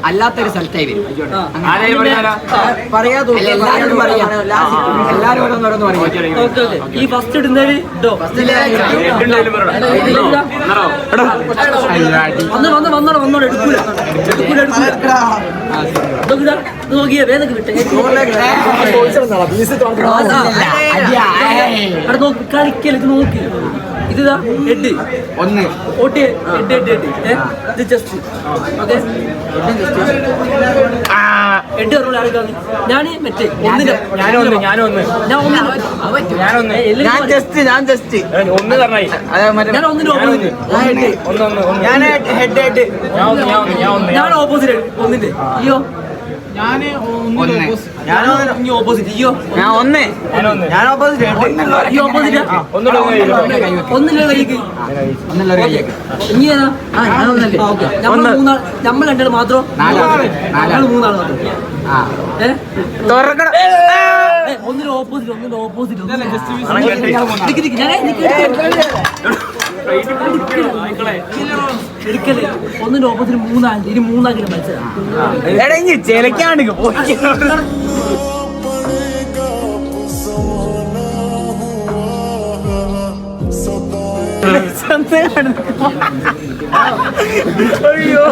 അല്ലാത്തൊരു സ്ഥലത്തായി വരും. എല്ലാരും ഓരോന്നോരോന്ന് പറയും. ഈ ഫസ്റ്റ് ഇടുന്നതിൽ നോക്കിയേ വേദന വിട്ടേ കളിക്കല് നോക്കി ഇതാ ഹെഡ് ഒന്ന് ഓട്ടി ഹെഡ് ഹെഡ് ഹെഡ് ഇത് ജസ്റ്റ് ഓക്കെ ഹെഡ് പറഞ്ഞ ആൾക്കാണ് ഞാൻ മറ്റേ ഞാൻ ഓപ്പോസിറ്റ് ഒന്നിന്റെ അയ്യോ ഓപ്പോസിറ്റ് അയ്യോ നമ്മൾ രണ്ടാൾ മാത്രം മൂന്നാൾ മാത്രം ഒന്നിന്റെ ഓപ്പോസിറ്റ് എടുക്കല് ഒന്നിന്റെ ഓപ്പോസിറ്റ് മൂന്നാഴ്ച ഇനി മൂന്നാക്കിലും മത്സരം ചിലക്കാണ്ട് അയ്യോ